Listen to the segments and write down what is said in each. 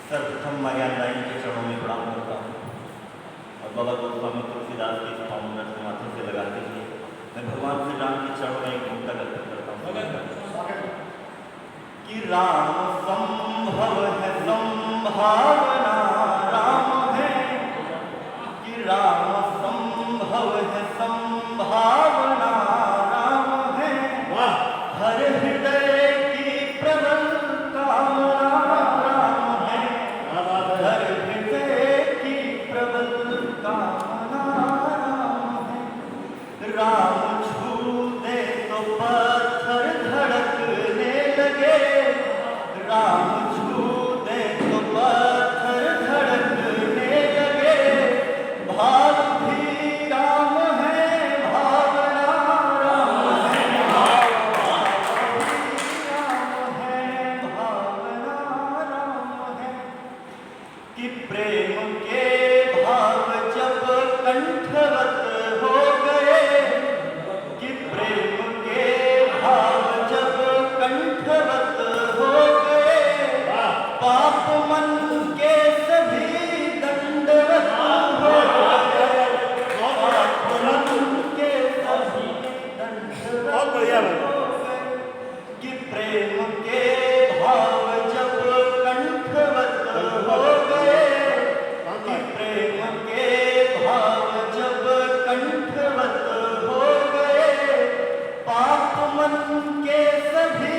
सर्वप्रथम मैं ज्ञानदायी के चरणों में प्रणाम करता हूँ और बाबा गोस्वामी तुलसीदास की पावन से माथे से लगाते हुए मैं भगवान श्री राम के चरणों में एक मुक्ता अर्पित करता हूँ कि राम संभव है संभावना राम है, कि राम संभव है संभावना राम है, हर हृदय की प्रबल कामना राम है, हर हृदय की प्रबल कामना राम है। राम छू दे तो पत्थर धड़कने लगे, राम छू दे तो पत्थर धड़कने लगे, भाव भी राम है भावना राम है, भाव भी राम है भावना राम है, कि प्रेम के भाव जब कंठवत हो गए, कि प्रेम के भाव जब कंठवत हो गए, पाप मन के सभी दंडवत हो गए, पाप मन के सभी दंडवत हो गए, कि प्रेम के भाव जब कंठवत हो गए, कि प्रेम के भाव जब कंठवत हो गए, पाप मन के सभी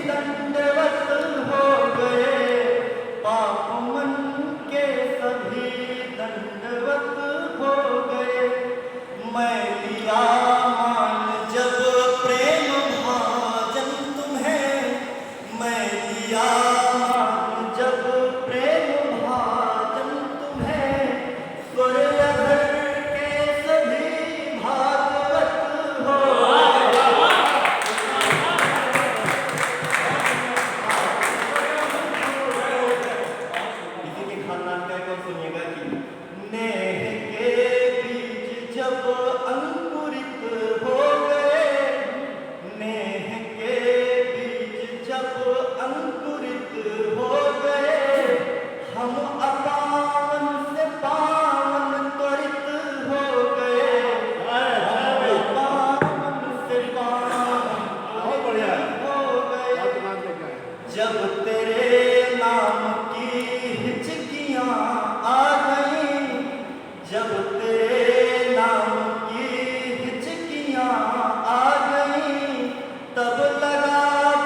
दंडवत हो गए, पाप मन के सभी दंडवत हो गए। मैं लिया मान जब प्रेम भाजन तुम्हें, मैं लिया मान जब प्रेम भाजन तुम्हें, स्वर्ग के सभी भागवत हो गए, इसी के खानदान का एक और सुनिएगा कि नेह के बीज जब अंकुरित हो गए, नेह के बीज जब अंकुरित हो गए, हम अपावन से पावन त्वरित हो गए, हम अपावन से पावन त्वरित हो गए। जब तेरे नाम की हिचकियां आ गई, जब तेरे नाम की हिचकियां आ गई, तब लगा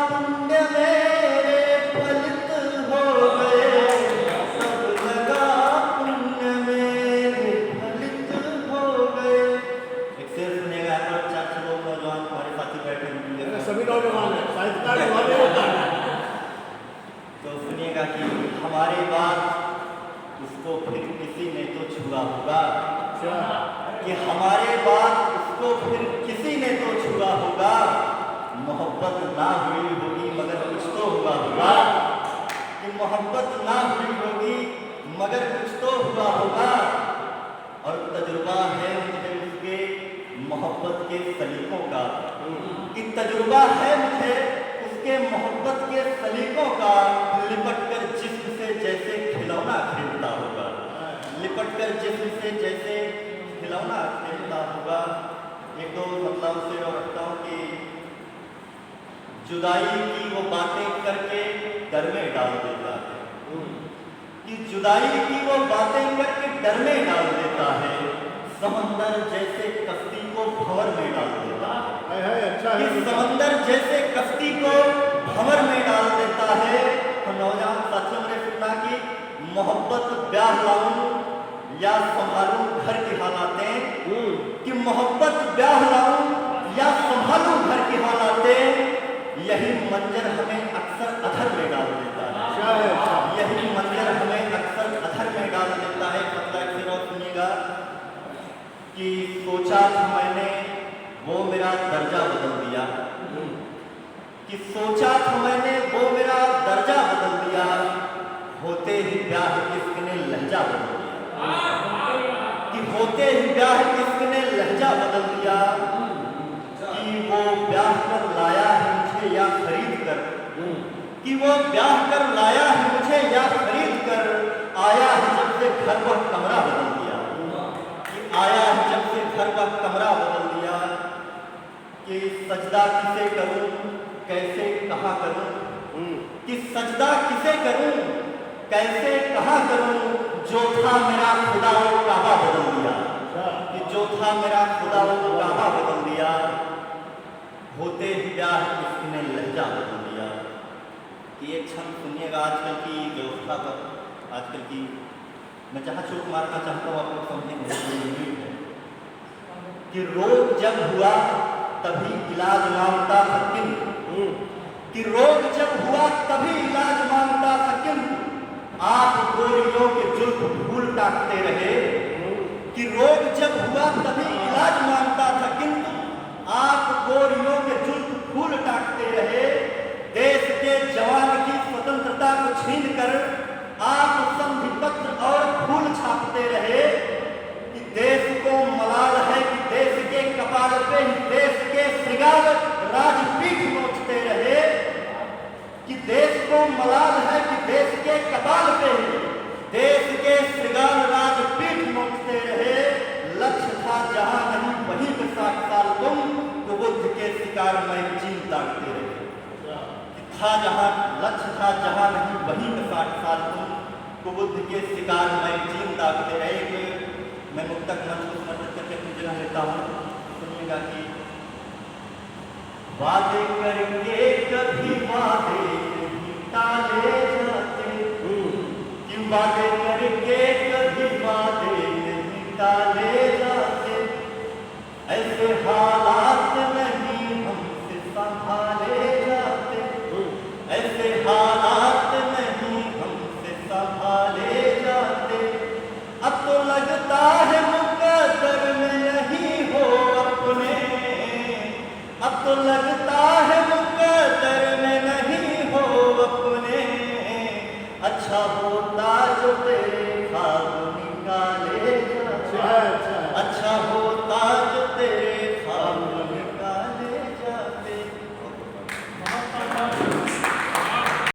पुण्य मेरे फलित हो गए, तब लगा पुण्य मेरे फलित हो गए। एक शेर सुनिएगा, पर 4 लोग नौजवान हमारे साथी बैठे होंगे, सभी नौजवान हैं, साहित्यकार नौजवान होता है। तो सुनिएगा कि हमारे बाद उसको फिर किसी ने तो छुआ होगा, कि हमारे बाद उसको फिर किसी ने तो छुआ होगा, मोहब्बत ना हुई होगी मगर कुछ तो हुआ होगा, कि मोहब्बत ना हुई होगी मगर कुछ तो हुआ होगा। और तजुर्बा है मुझे उसके मोहब्बत के सलीकों का, कि तजुर्बा है मुझे उसके मोहब्बत के सलीकों का, लिपट कर जिस्म से जैसे खिलौना खेलता होगा, लिपट कर जिस्म से जैसे खिलौना खेलता होगा। एक दो मतलब से और रखता हूँ कि जुदाई की वो बातें करके डर में डाल देता है, कि जुदाई की वो बातें करके डर में डाल देता है, समंदर जैसे कश्ती को भंवर में डाल देता है, अच्छा कि है। समंदर जैसे कश्ती को भंवर में डाल देता है। तो नौजवान साथियों ने सुना कि मोहब्बत ब्याह लाऊं या संभालूं घर की हालातें, कि मोहब्बत ब्याह लाऊं या संभालूं घर की हालातें, यही मंजर हमें अक्सर अधर में डाल देता है, यही मंजर हमें अक्सर अधर में डाल देता है। मतलब फिर और सुनिएगा कि सोचा था मैंने वो मेरा दर्जा बदल दिया, कि सोचा था मैंने वो मेरा दर्जा बदल दिया, होते ही ब्याह किसने लहजा बदल दिया, कि होते ही ब्याह किसने लहजा बदल दिया, कि वो ब्याह कर लाया है मुझे या खरीद कर, कि वो ब्याह कर लाया है मुझे या खरीद कर, आया है जब से घर का कमरा बदल दिया, कि आया है जब से घर का कमरा बदल दिया, कि सजदा किसे करूं कैसे कहाँ करूं, कि सजदा किसे करूं कैसे कहाँ करूं, जो था मेरा खुदा वो काबा बदल दिया, कि जो था मेरा खुदा वो काबा बदल दिया, होते ही ब्याह इसने लहजा बदल दिया। कि एक क्षण सुनिएगा आजकल की व्यवस्था पर, आजकल की मैं जहाँ चोट मारना चाहता हूँ आपको समझेंगे कि रोग जब हुआ तभी इलाज मांगता था किंतु, कि रोग जब हुआ तभी इलाज मांगता था किंतु आप गोरियों के जुल्फ फूल टाकते रहे, कि रोग जब हुआ तभी इलाज मांगता था किंतु आप गोरियों के जुल्फ फूल टाकते रहे। देश के जवान की स्वतंत्रता को छीन कर आप संधि पत्र और फूल छापते रहे, कि देश को मलाल है कि देश के कपाल पे ही देश के श्रृंगार राजपीठ नोचते रहे, कि देश को मलाल है कि देश के कपाल पे ही देश के श्रृंगार राजपीठ नोचते रहे। लक्ष्य था जहां नहीं वहीं पे 60 साल तुम तो बुद्ध के शिकार में चीन ताकते रहे, था जहां लक्ष्य था जहां नहीं वहीं पे 60 साल तुम तो बुद्ध के शिकार में चीन ताकते रहे। मैं मुक्तक मंच को समर्पित करके अपनी जगह लेता हूँ। सुनिएगा कि वादे करके कभी वादे